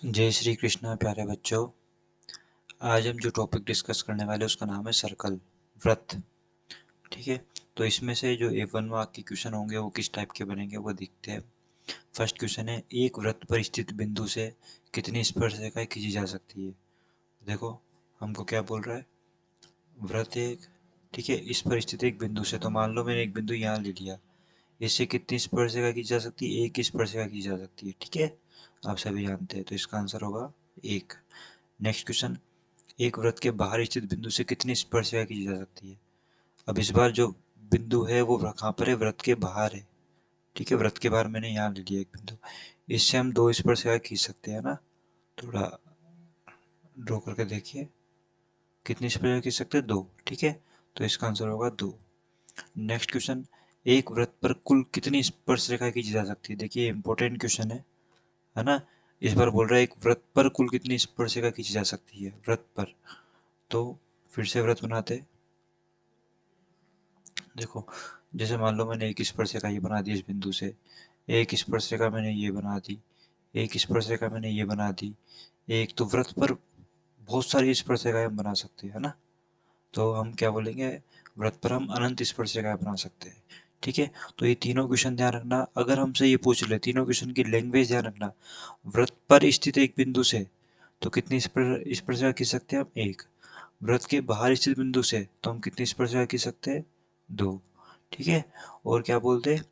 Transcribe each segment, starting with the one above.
जय श्री कृष्णा प्यारे बच्चों। आज हम जो टॉपिक डिस्कस करने वाले हैं उसका नाम है सर्कल, वृत्त। ठीक है, तो इसमें से जो A1 मार्क के क्वेश्चन होंगे वो किस टाइप के बनेंगे वो देखते हैं। फर्स्ट क्वेश्चन है, एक वृत्त पर स्थित बिंदु से कितनी स्पर्शरेखाएं खींची जा सकती है। देखो हमको क्या बोल रहा है, वृत्त एक, ठीक है, इस पर स्थित एक बिंदु से, तो मान लो मैंने एक बिंदु यहाँ ले लिया, इससे कितनी स्पर्शरेखा खींची जा सकती है, एक स्पर्शरेखा खींची जा सकती है। ठीक है, आप सभी जानते हैं, तो इसका आंसर होगा एक। नेक्स्ट क्वेश्चन, एक वृत्त के बाहर स्थित बिंदु से कितनी स्पर्शरेखा खींची जा सकती है। अब इस बार जो बिंदु है वो कहाँ पर है, वृत्त के बाहर है। ठीक है, वृत्त के बाहर मैंने यहाँ ले लिया एक बिंदु, इससे हम दो स्पर्शरेखा खींच सकते हैं ना। थोड़ा ड्रॉ करके देखिए, कितनी स्पर्शरेखा खींच सकते हैं, दो। ठीक है, तो इसका आंसर होगा दो। नेक्स्ट क्वेश्चन, एक वृत्त पर कुल कितनी स्पर्शरेखा खींची जा सकती है। देखिए इंपॉर्टेंट क्वेश्चन है ना। इस बार बोल रहा है एक वृत्त पर कुल कितनी स्पर्शरेखा खींची जा सकती है, वृत्त पर। तो फिर से वृत्त बनाते, देखो जैसे मान लो मैंने एक स्पर्शरेखा ये बना दी इस बिंदु से, एक स्पर्शरेखा मैंने ये बना दी, एक स्पर्शरेखा मैंने ये बना दी, एक, तो वृत्त पर बहुत सारी स्पर्शरेखाएं हम बना सकते हैं ना। तो हम क्या बोलेंगे, वृत्त पर हम अनंत स्पर्शरेखाएं बना सकते हैं। ठीक है, तो ये तीनों क्वेश्चन ध्यान रखना, अगर हमसे ये पूछ ले तीनों क्वेश्चन की लैंग्वेज ध्यान रखना। वृत्त पर स्थित एक बिंदु से तो कितनी स्पर्शरेखा खींच सकते हैं हम, एक। वृत्त के बाहर स्थित बिंदु से तो हम कितनी स्पर्शरेखा खींच सकते हैं, दो। ठीक है, और क्या बोलते हैं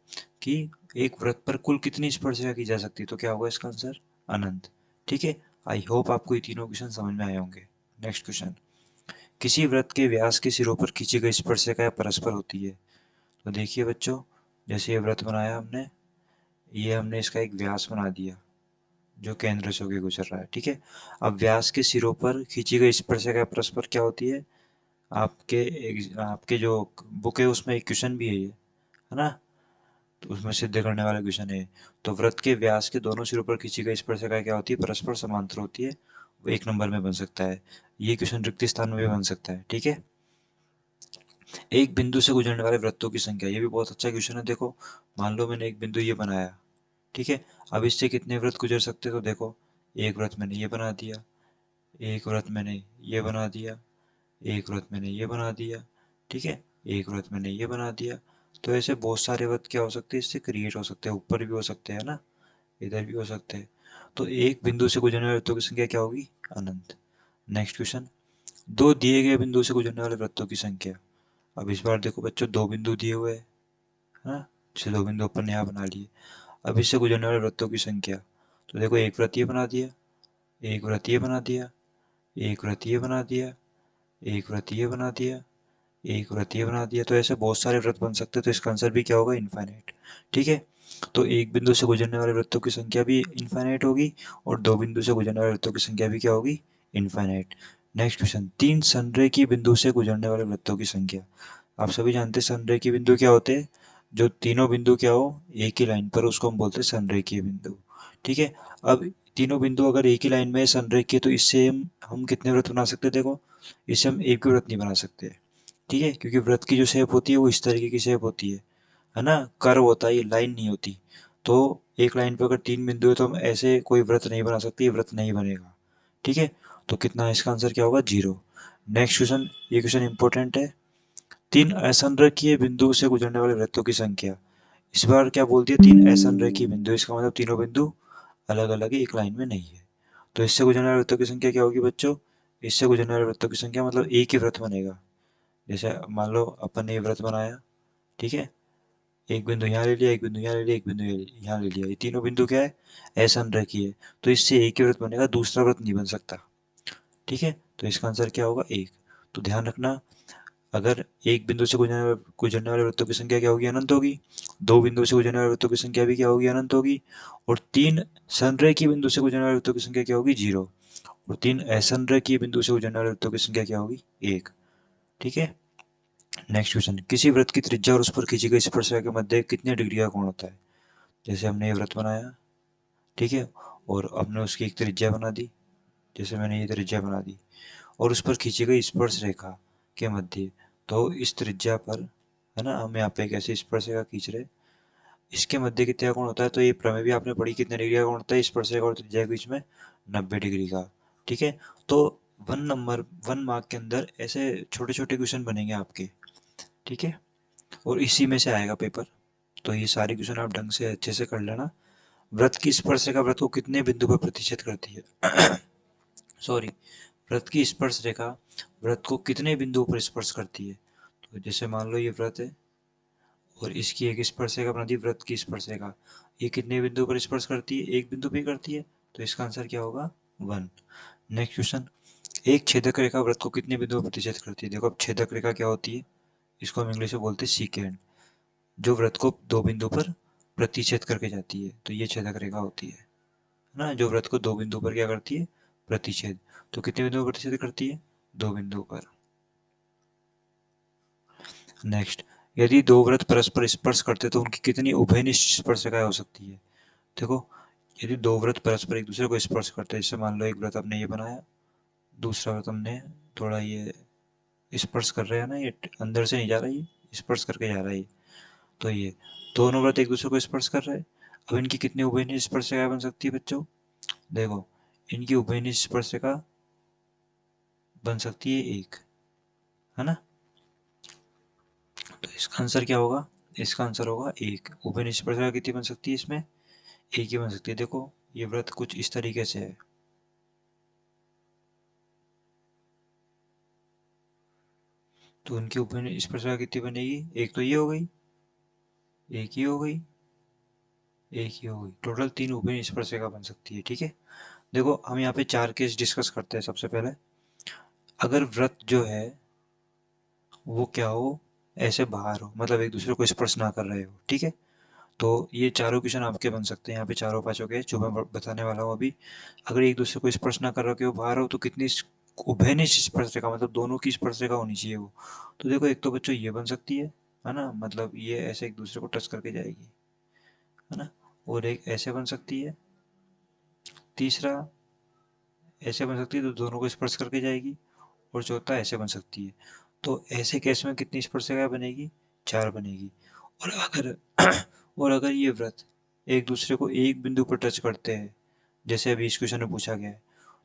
कि एक वृत्त पर कुल कितनी स्पर्शरेखा की जा सकती है, तो क्या होगा इसका आंसर, अनंत। ठीक है, आई होप आपको ये तीनों क्वेश्चन समझ में आए होंगे। नेक्स्ट क्वेश्चन, किसी वृत्त के व्यास के सिरों पर खींची गई स्पर्शरेखा परस्पर होती है। तो देखिए बच्चों, जैसे ये वृत्त बनाया हमने, ये हमने इसका एक व्यास बना दिया जो केंद्र से होकर गुजर रहा है। ठीक है, अब व्यास के सिरों पर खींची गई स्पर्शरेखा परस्पर क्या होती है, आपके आपके जो बुक है उसमें एक क्वेश्चन भी है ना, तो उसमें सिद्ध करने वाला क्वेश्चन है। तो वृत्त के व्यास के दोनों सिरों पर खींची गई स्पर्शरेखा क्या होती है, परस्पर समांतर होती है। वो एक नंबर में बन सकता है, ये क्वेश्चन रिक्त स्थान में भी बन सकता है। ठीक है, एक बिंदु से गुजरने वाले वृत्तों की संख्या, ये भी बहुत अच्छा क्वेश्चन है। देखो मान लो मैंने एक बिंदु ये बनाया, ठीक है, अब इससे कितने वृत्त गुजर सकते हैं, तो देखो एक वृत्त मैंने ये बना दिया, एक वृत्त मैंने ये बना दिया, एक वृत्त मैंने ये बना दिया, ठीक है, एक वृत्त मैंने ये बना दिया। तो ऐसे बहुत सारे वृत्त क्या हो सकते हैं, इससे क्रिएट हो सकते हैं, ऊपर भी हो सकते हैं ना, इधर भी हो सकते हैं। तो एक बिंदु से गुजरने वाले वृत्तों की संख्या क्या होगी, अनंत। नेक्स्ट क्वेश्चन, दो दिए गए बिंदु से गुजरने वाले वृत्तों की संख्या। अब इस बार देखो बच्चों, दो बिंदु दिए हुए हैं ना, जैसे दो बिंदु अपन ने यहाँ बना लिए। अब इससे गुजरने वाले वृत्तों की संख्या, तो देखो एक वृत्त ये बना दिया, एक वृत्त ये बना दिया, एक वृत्त ये बना दिया, एक वृत्त ये बना दिया, एक वृत्त ये बना दिया। तो ऐसे बहुत सारे वृत्त बन सकते हैं, तो इसका आंसर भी क्या होगा, इनफाइनाइट। ठीक है, तो एक बिंदु से गुजरने वाले वृत्तों की संख्या भी इनफाइनाइट होगी, और दो बिंदु से गुजरने वाले वृत्तों की संख्या भी क्या होगी, इनफाइनाइट। नेक्स्ट क्वेश्चन, तीन संरेखीय बिंदु से गुजरने वाले वृत्तों की संख्या। आप सभी जानते हैं संरेखीय बिंदु क्या होते हैं, जो तीनों बिंदु क्या हो एक ही लाइन पर, उसको हम बोलते हैं संरेखीय बिंदु। ठीक है, अब तीनों बिंदु अगर एक ही लाइन में संरेखीय, तो इससे हम कितने वृत्त बना सकते हैं, देखो इससे हम एक भी वृत्त नहीं बना सकते। ठीक है, क्योंकि वृत्त की जो शेप होती है वो इस तरीके की शेप होती है ना, कर्व होता है, ये लाइन नहीं होती। तो एक लाइन पर अगर तीन बिंदु है तो हम ऐसे कोई वृत्त नहीं बना सकते, ये वृत्त नहीं बनेगा। ठीक है, तो कितना, इसका आंसर क्या होगा, जीरो। नेक्स्ट क्वेश्चन, ये क्वेश्चन इंपॉर्टेंट है, तीन असंरेखीय बिंदु से गुजरने वाले वृत्तों की संख्या। इस बार क्या बोलती है, तीन असंरेखीय बिंदु, इसका मतलब तीनों बिंदु अलग अलग है, एक लाइन में नहीं है। तो इससे गुजरने वाले वृत्तों की संख्या क्या होगी बच्चों, इससे गुजरने वाले वृत्तों की संख्या मतलब एक ही वृत्त बनेगा। जैसे मान लो अपन ने ये व्रत बनाया, ठीक है, एक बिंदु यहाँ ले लिया, एक बिंदु यहाँ ले लिया, एक बिंदु यहाँ ले लिया, ये तीनों बिंदु क्या है, असंरेखीय है। तो इससे एक ही व्रत बनेगा, दूसरा व्रत नहीं बन सकता। ठीक है, तो इसका आंसर क्या होगा, एक। तो ध्यान रखना, अगर एक बिंदु से गुजरने वाले वृत्तों की संख्या क्या होगी, अनंत होगी। दो बिंदु से गुजरने वाले वृत्तों की संख्या भी क्या होगी, अनंत होगी। और तीन संरेखीय बिंदु से गुजरने वाले वृत्तों की संख्या क्या होगी, जीरो। और तीन असंरेखीय बिंदु से गुजरने वाले वृत्तों की संख्या क्या होगी, एक। ठीक है, नेक्स्ट क्वेश्चन, किसी वृत्त की त्रिज्या और उस पर खींची गई स्पर्शरेखा के मध्य कितने डिग्री का कोण होता है। जैसे हमने ये वृत्त बनाया, ठीक है, और हमने उसकी एक त्रिज्या बना दी, जैसे मैंने ये त्रिज्या बना दी, और उस पर खींची गई स्पर्श रेखा के मध्य, तो इस त्रिज्या पर, है ना, हम यहाँ पे एक ऐसी स्पर्श रेखा खींच रहे, इसके मध्य कितने का कोण होता है। तो ये प्रमेय भी आपने पढ़ी, कितने डिग्री का कोण होता है स्पर्श रेखा और त्रिज्या के बीच में, 90 डिग्री का। ठीक है, तो 1 मार्क के अंदर ऐसे छोटे छोटे क्वेश्चन बनेंगे आपके। ठीक है, और इसी में से आएगा पेपर। तो ये सारे क्वेश्चन आप ढंग से अच्छे से कर लेना। वृत्त की स्पर्श रेखा वृत्त को कितने बिंदु पर प्रतिच्छेद करती है? सॉरी, वृत्त की स्पर्श रेखा वृत्त को कितने बिंदुओं पर स्पर्श करती है? तो जैसे मान लो ये वृत्त है और इसकी एक स्पर्श रेखा बनाती है, वृत्त की स्पर्श रेखा। ये कितने बिंदु पर स्पर्श करती है? एक बिंदु पे करती है, तो इसका आंसर क्या होगा? 1। नेक्स्ट क्वेश्चन, एक छेदक रेखा वृत्त को कितने बिंदुओं पर प्रतिच्छेद करती है? देखो, अब छेदक रेखा क्या होती है? इसको हम इंग्लिश में बोलते हैं सीकेंड, जो वृत्त को दो बिंदु पर प्रतिच्छेद करके जाती है, तो ये छेदक रेखा होती है ना, जो वृत्त को दो बिंदु पर क्या करती है? प्रतिच्छेद। तो कितने बिंदुओं पर प्रतिच्छेद करती है? दो बिंदु पर। नेक्स्ट, यदि दो वृत्त परस्पर स्पर्श करते तो उनकी कितनी उभयनिष्ठ स्पर्श रेखाएं हो सकती है? देखो, यदि दो वृत्त परस्पर एक दूसरे को स्पर्श करते हैं, जैसे मान लो एक वृत्त हमने ये बनाया, दूसरा वृत्त हमने थोड़ा ये स्पर्श कर रहे हैं ना, ये अंदर से नहीं जा रहा, ये स्पर्श करके जा रहा है, तो ये दोनों वृत्त एक दूसरे को स्पर्श कर रहे हैं। अब इनकी कितनी उभयनिष्ठ स्पर्श रेखा बन सकती है बच्चों? देखो, इनकी उभयनिष्ठ स्पर्श रेखा बन सकती है एक, है ना। तो इसका आंसर क्या होगा? इसका आंसर होगा एक। उभयनिष्ठ स्पर्श रेखा कितनी बन सकती है इसमें? एक ही बन सकती है। देखो, ये व्रत कुछ इस तरीके से है, तो उनकी उभयनिष्ठ स्पर्श रेखा कितनी बनेगी? एक तो ये हो गई, एक ही हो गई, एक ही हो गई, टोटल 3 उभयनिष्ठ स्पर्श रेखा बन सकती है। ठीक है, देखो हम यहाँ पे 4 केस डिस्कस करते हैं। सबसे पहले, अगर व्रत जो है वो क्या हो? ऐसे बाहर हो, मतलब एक दूसरे को स्पर्श ना कर रहे हो। ठीक है, तो ये चारों क्वेश्चन आपके बन सकते हैं यहाँ पे, चारों पांचों के जो मैं बताने वाला हूँ अभी। अगर एक दूसरे को स्पर्श ना कर रखे हो, बाहर हो, तो कितनी उभयनिष्ठ स्पर्श रेखा, मतलब दोनों की स्पर्श रेखा होनी चाहिए वो। तो देखो, एक तो बच्चों ये बन सकती है ना, मतलब ये ऐसे एक दूसरे को टच करके जाएगी, है ना। और एक ऐसे बन सकती है, तीसरा ऐसे बन सकती है, तो दोनों को स्पर्श करके जाएगी, और चौथा ऐसे बन सकती है। तो ऐसे केस में कितनी स्पर्श रेखा बनेगी? 4 बनेगी। और अगर और अगर ये व्रत एक दूसरे को एक बिंदु पर टच करते हैं, जैसे अभी इस क्वेश्चन में पूछा गया है,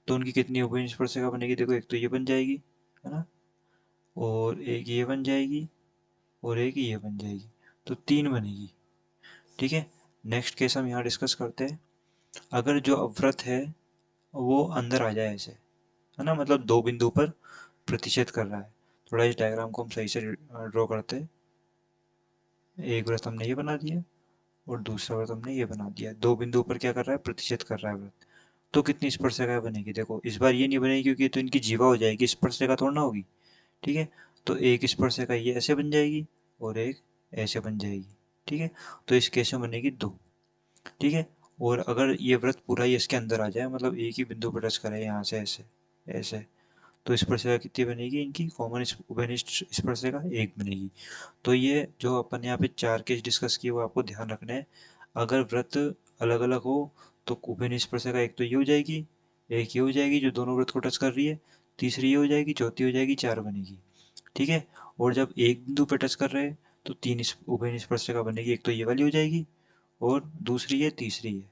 तो उनकी कितनी उभय स्पर्श रेखा बनेगी? देखो, एक तो ये बन जाएगी, है ना, और एक ये बन जाएगी, और एक ये बन जाएगी, तो 3 बनेगी। ठीक है, नेक्स्ट केस हम यहाँ डिस्कस करते हैं। अगर जो अवव्रत है वो अंदर आ जाए ऐसे, है ना, मतलब दो बिंदु पर प्रतिच्छेद कर रहा है। थोड़ा इस डायग्राम को हम सही से ड्रॉ करते हैं। एक व्रत हमने ये बना दिया, और दूसरा व्रत हमने ये बना दिया। दो बिंदु पर क्या कर रहा है? प्रतिच्छेद कर रहा है व्रत। तो कितनी स्पर्श रेखा बनेगी? देखो, इस बार ये नहीं बनेगी, क्योंकि तो इनकी जीवा हो जाएगी, स्पर्श रेखा थोड़ा ना होगी। ठीक है, तो एक स्पर्श रेखा ये ऐसे बन जाएगी, और एक ऐसे बन जाएगी। ठीक है, तो इस केस में बनेगी 2। ठीक है, और अगर ये व्रत पूरा ही इसके अंदर आ जाए, मतलब एक ही बिंदु पर टच करे यहाँ से ऐसे ऐसे, तो स्पर्श रेखा कितनी बनेगी? इनकी कॉमन उभयनिष्ठ स्पर्श रेखा 1 बनेगी। तो ये जो अपन यहाँ पे 4 केस डिस्कस किए, वो आपको ध्यान रखना है। अगर व्रत अलग अलग हो, तो उभयनिष्ठ स्पर्श रेखा एक तो ये हो जाएगी, एक ये हो जाएगी जो दोनों व्रत को टच कर रही है, तीसरी ये हो जाएगी, चौथी हो जाएगी, 4 बनेगी। ठीक है, और जब एक बिंदु पे टच कर रहे हैं, तो 3 उभयनिष्ठ स्पर्श रेखा बनेगी, एक तो ये वाली हो जाएगी, और दूसरी है, तीसरी है।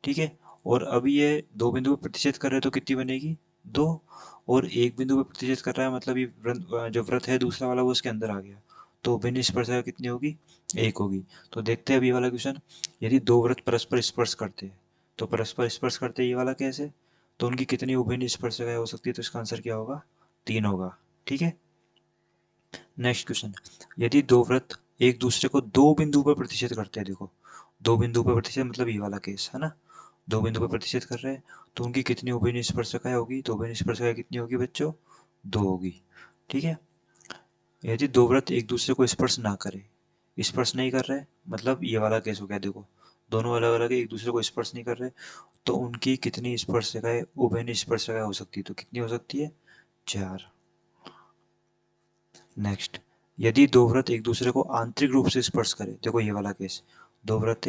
ठीक है, और अभी ये दो बिंदु पर प्रतिच्छेद कर रहे हैं, तो कितनी बनेगी? 2। और एक बिंदु पर प्रतिच्छेद कर रहा है, मतलब ये जो व्रत है दूसरा वाला, वो उसके अंदर आ गया, तो उभयनिष्ठ स्पर्श कितनी होगी? 1 होगी। तो देखते हैं अभी ये वाला क्वेश्चन। यदि दो व्रत परस्पर स्पर्श करते हैं, तो परस्पर स्पर्श करते हैं, ये वाला कैसे? तो उनकी कितनी उभयनिष्ठ स्पर्श हो सकती है? तो इसका आंसर क्या होगा? 3 होगा। ठीक है, नेक्स्ट क्वेश्चन, यदि दो व्रत एक दूसरे को दो बिंदु पर प्रतिच्छेद करते हैं, देखो, दो बिंदु पर प्रतिच्छेद मतलब ये वाला केस है ना, दो बिंदु पर प्रतिच्छेद कर रहे हैं, तो उनकी कितनी उभयनिष्ठ स्पर्शिकाएं होगी? तो उभयनिष्ठ स्पर्शिकाएं कितनी होगी बच्चों? 2 होगी। ठीक है, यदि दो व्रत एक दूसरे को स्पर्श ना करे, स्पर्श नहीं कर रहे, मतलब ये वाला केस हो गया, देखो, दोनों अलग अलग एक दूसरे को स्पर्श नहीं कर रहे, तो उनकी कितनी स्पर्शिकाएं, उभयनिष्ठ स्पर्शिकाएं हो सकती है? तो कितनी हो सकती है? 4। नेक्स्ट, यदि दो व्रत एक दूसरे को आंतरिक रूप से स्पर्श करे, देखो ये वाला केस, दो व्रत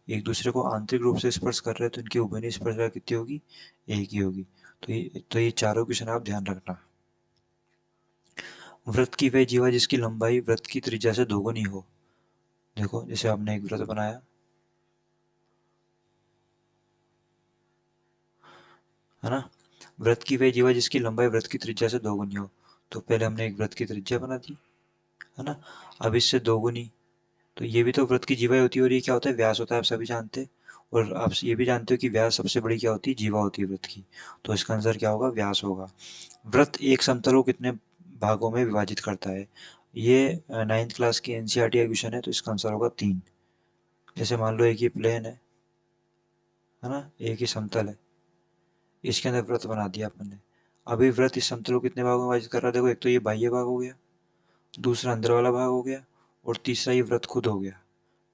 एक दूसरे को आंतरिक रूप से स्पर्श कर रहे हैं, तो इनकी उभयनिष्ठ स्पर्शिका कितनी होगी? 1 ही होगी। तो ये चारों क्वेश्चन आप ध्यान रखना। व्रत की वह जीवा जिसकी लंबाई व्रत की त्रिज्या से दोगुनी हो। देखो, जैसे आपने एक व्रत बनाया, है ना। वृत्त की वह जीवा जिसकी लंबाई वृत्त की त्रिज्या से दोगुनी हो। तो पहले हमने एक वृत्त की त्रिज्या बना दी, है ना। अब इससे दोगुनी, तो ये भी तो वृत्त की जीवा होती है, और ये क्या होता है, व्यास होता है, आप सभी जानते हैं। और आप ये भी जानते हो कि व्यास सबसे बड़ी क्या होती है, जीवा होती है वृत्त की। तो इसका आंसर क्या होगा, व्यास होगा। वृत्त एक समतल को कितने भागों में विभाजित करता है। ये 9th क्लास की एनसीईआरटी का क्वेश्चन है, तो इसका आंसर होगा 3। जैसे मान लो एक ही प्लेन है ना, एक ही समतल है, इसके अंदर वृत्त बना दिया अपन ने। अभी वृत्त इस समतल को कितने भागों में विभाजित कर रहा है, देखो, एक तो ये बाह्य भाग हो गया, दूसरा अंदर वाला भाग हो गया, और तीसरा ये वृत्त खुद हो गया।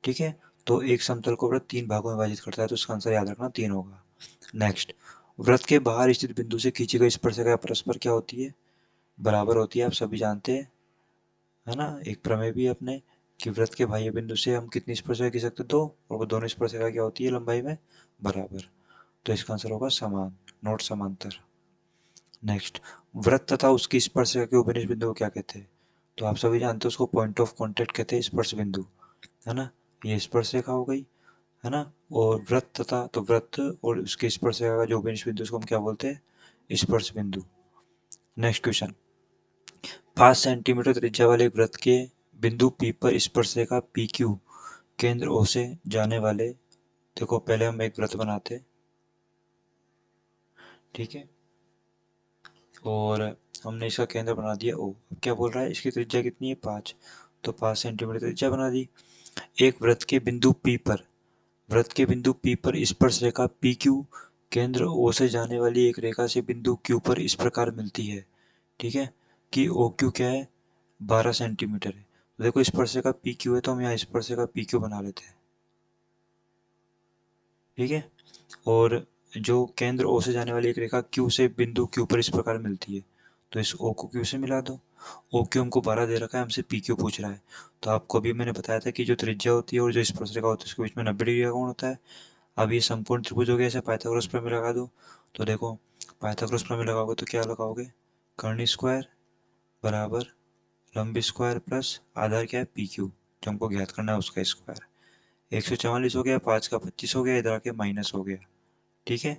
ठीक है। तो एक समतल को वृत्त 3 भागों में विभाजित करता है, तो इसका आंसर याद रखना 3 होगा। नेक्स्ट, वृत्त के बाहर स्थित बिंदु से खींची गई स्पर्शरेखा परस्पर क्या होती है, बराबर होती है, आप सभी जानते हैं, है ना। एक प्रमेय भी है अपने कि वृत्त के बाह्य बिंदु से हम कितनी स्पर्शरेखा खींच सकते हैं, 2, और वो दोनों स्पर्शरेखा क्या होती है, लंबाई में बराबर। तो इसका आंसर होगा समान, नोट समांतर। नेक्स्ट, वृत्त तथा उसकी स्पर्शरेखा के उपनिष बिंदु को क्या कहते हैं। तो आप सभी जानते हैं उसको पॉइंट ऑफ कांटेक्ट कहते हैं, स्पर्श बिंदु, है ना। ये स्पर्शरेखा हो गई, है ना। और वृत्त तथा, तो वृत्त और उसके स्पर्शरेखा का जो उपनिष बिंदु उसको हम क्या बोलते हैं, स्पर्श बिंदु। नेक्स्ट क्वेश्चन, 5 सेंटीमीटर त्रिज्या वाले एक वृत्त के बिंदु P पर स्पर्शरेखा PQ केंद्र O से जाने वाले, देखो पहले हम एक वृत्त बनाते हैं, ठीक है, और हमने इसका केंद्र बना दिया O। अब क्या बोल रहा है, इसकी त्रिज्या कितनी है, 5। तो 5 सेंटीमीटर त्रिज्या बना दी। एक वृत्त के बिंदु P पर, वृत्त के बिंदु P पर स्पर्श रेखा PQ केंद्र O से जाने वाली एक रेखा से बिंदु Q पर इस प्रकार मिलती है, ठीक है, कि OQ क्या है, 12 सेंटीमीटर है। तो देखो स्पर्श रेखा PQ है, तो हम यहाँ स्पर्श रेखा PQ बना लेते हैं, ठीक है। और जो केंद्र O से जाने वाली एक रेखा Q से बिंदु Q पर इस प्रकार मिलती है, तो इस O को Q से मिला दो। OQ हमको 12 दे रखा है, हमसे PQ पूछ रहा है। तो आपको अभी मैंने बताया था कि जो त्रिज्या होती है और जो स्पर्श रेखा होती है उसके बीच में 90 डिग्री का कोण होता है। अब ये समकोण त्रिभुज हो गया, ऐसे पाइथागोरस प्रमेय लगा दो। तो देखो, पाइथागोरस प्रमेय लगाओगे तो क्या लगाओगे, कर्ण स्क्वायर बराबर लंब स्क्वायर प्लस आधार क्या है, PQ, जो हमको ज्ञात करना है उसका स्क्वायर। 144 हो गया, 5 का 25 हो गया, इधर आके माइनस हो गया, ठीक है।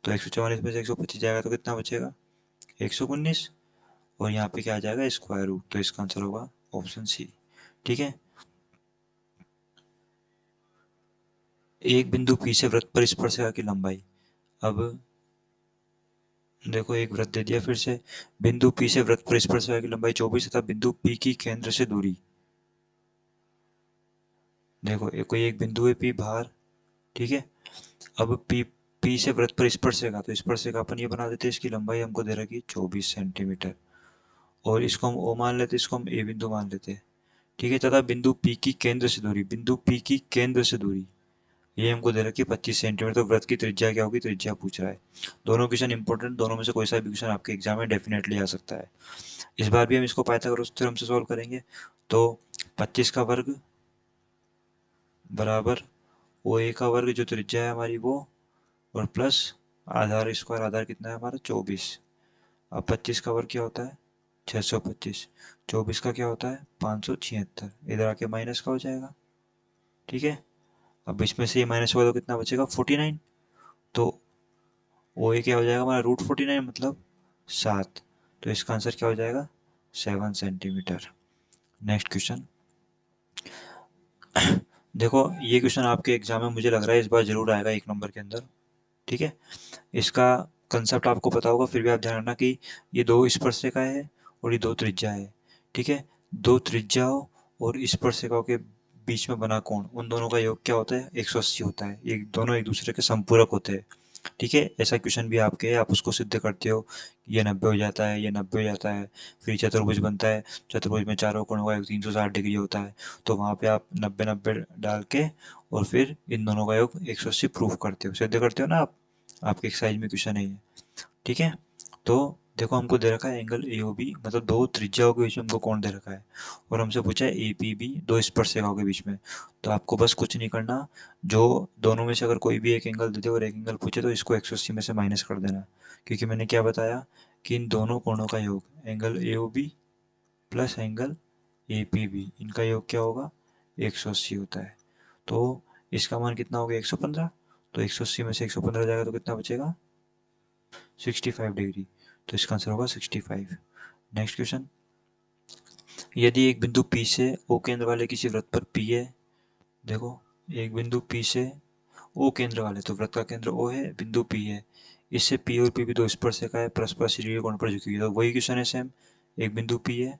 तो 144 में से 125 जाएगा तो कितना बचेगा, 119, और यहाँ पे क्या आ जाएगा, स्क्वायर रूट। तो इसका आंसर होगा ऑप्शन सी, ठीक है। एक बिंदु P से वृत्त पर स्पर्शरेखा की लंबाई, अब देखो एक वृत्त दे दिया फिर से, बिंदु P से वृत्त पर स्पर्शरेखा की लंबाई 24 तथा बिंदु P की केंद्र से दूरी, देखो एक कोई एक बिंदु है P बाहर, ठीक है। अब P से वृत्त पर स्पर्शरेखा, तो स्पर्शरेखा अपन ये बना देते हैं, इसकी लंबाई हमको दे रखी 24 सेंटीमीटर, और इसको हम O मान लेते हैं, इसको हम A बिंदु मान लेते हैं, ठीक है। तथा बिंदु P की केंद्र से दूरी, बिंदु P की केंद्र से दूरी ये हमको दे रखी है 25 सेंटीमीटर। तो वृत्त की त्रिज्या क्या होगी, त्रिज्या पूछ रहा है। दोनों क्वेश्चन इंपॉर्टेंट, दोनों में से कोई सा भी क्वेश्चन आपके एग्जाम में डेफिनेटली आ सकता है। इस बार भी हम इसको पाइथागोरस थ्योरम से सॉल्व करेंगे। तो 25 का वर्ग बराबर ओ ए का वर्ग, जो त्रिज्या है हमारी वो, और प्लस आधार स्क्वायर, आधार कितना है हमारा 24। अब 25 का वर्ग क्या होता है, 625। 24 का क्या होता है, 576, इधर आके माइनस का हो जाएगा, ठीक है। अब इसमें से ये माइनस होगा तो कितना बचेगा, 49। तो ओ ए क्या हो जाएगा हमारा, √49 मतलब 7। तो इसका आंसर क्या हो जाएगा, 7 सेंटीमीटर। नेक्स्ट क्वेश्चन, देखो ये क्वेश्चन आपके एग्जाम में मुझे लग रहा है इस बार जरूर आएगा 1 नंबर के अंदर, ठीक है। इसका कंसेप्ट आपको पता होगा, फिर भी आप ध्यान रखना कि ये 2 स्पर्शरेखाएं है और ये 2 त्रिज्या है, ठीक है। 2 त्रिज्याओं और स्पर्शरेखाओं के बीच में बना कोण, उन दोनों का योग क्या होता है, 180 होता है। ये दोनों एक दूसरे के संपूरक होते हैं, ठीक है। ऐसा क्वेश्चन भी आपके है, आप उसको सिद्ध करते हो, ये 90 हो जाता है, ये 90 हो जाता है, फिर चतुर्भुज बनता है, चतुर्भुज में चारों कोणों का योग 360 डिग्री होता है। तो वहाँ पे आप 90-90 डाल के और फिर इन दोनों का योग 180 प्रूफ करते हो, सिद्ध करते हो ना आप, आपके एक्सरसाइज में क्वेश्चन है ये, ठीक है। तो देखो हमको दे रखा है एंगल AOB, मतलब 2 त्रिज्याओं के बीच में हमको कोण दे रखा है, और हमसे पूछा है APB, 2 स्पर्शरेखाओं के बीच में। तो आपको बस कुछ नहीं करना, जो दोनों में से अगर कोई भी एक एंगल दे दे और एक एंगल पूछे तो इसको 180 में से माइनस कर देना, क्योंकि मैंने क्या बताया कि इन दोनों कोणों का योग, angle AOB plus angle APB, इनका योग क्या होगा, 180 होता है। तो इसका मान कितना हो गया, 115। तो 180 में से 115 जाएगा तो कितना बचेगा, 65 डिग्री, तो इसका आंसर होगा 65। नेक्स्ट क्वेश्चन, यदि एक बिंदु P से O केंद्र वाले किसी वृत्त पर P है, देखो एक बिंदु P से O केंद्र वाले, तो वृत्त का केंद्र O है, बिंदु P है, इससे P और P भी दो स्पर्शिकाएं परस्पर सीधी कोण पर झुकी हुई है। तो वही क्वेश्चन है सेम, एक बिंदु P है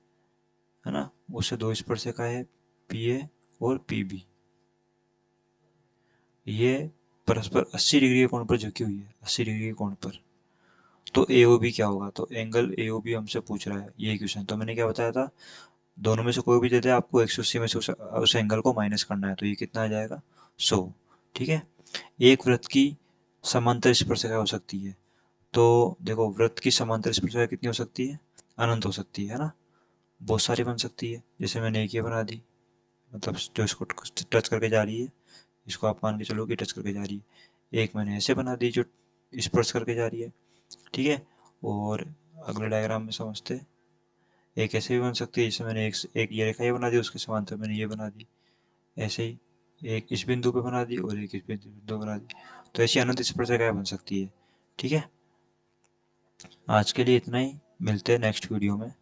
ना, उससे दो स्पर्शिकाएं है PA और PB, ये परस्पर 80 डिग्री के कोण पर झुकी हुई है, 80 डिग्री के कोण पर। तो AOB क्या होगा, तो एंगल AOB हमसे पूछ रहा है ये क्वेश्चन। तो मैंने क्या बताया था, दोनों में से कोई भी दे दे, आपको 180 में से उस एंगल को माइनस करना है, तो ये कितना आ जाएगा 100। ठीक है, एक वृत्त की समांतर स्पर्शिका हो सकती है, तो देखो वृत्त की समांतर स्पर्शिका कितनी हो सकती है, अनंत हो सकती है ना, बहुत सारी बन सकती है। जैसे मैंने एक ये बना दी, मतलब जो इसको टच करके जा रही है, इसको आप मान के चलो कि टच करके जा रही है। एक मैंने ऐसे बना दी जो स्पर्श करके जा रही है, ठीक है। और अगले डायग्राम में समझते, एक ऐसे भी बन सकती है, जैसे मैंने एक ये रेखा ये बना दी, उसके समांतर मैंने ये बना दी, ऐसे ही एक इस बिंदु पे बना दी और एक इस बिंदु बना दी, तो ऐसी अनंत स्पर्शिकाएं बन सकती है। ठीक है, आज के लिए इतना ही, मिलते हैं नेक्स्ट वीडियो में।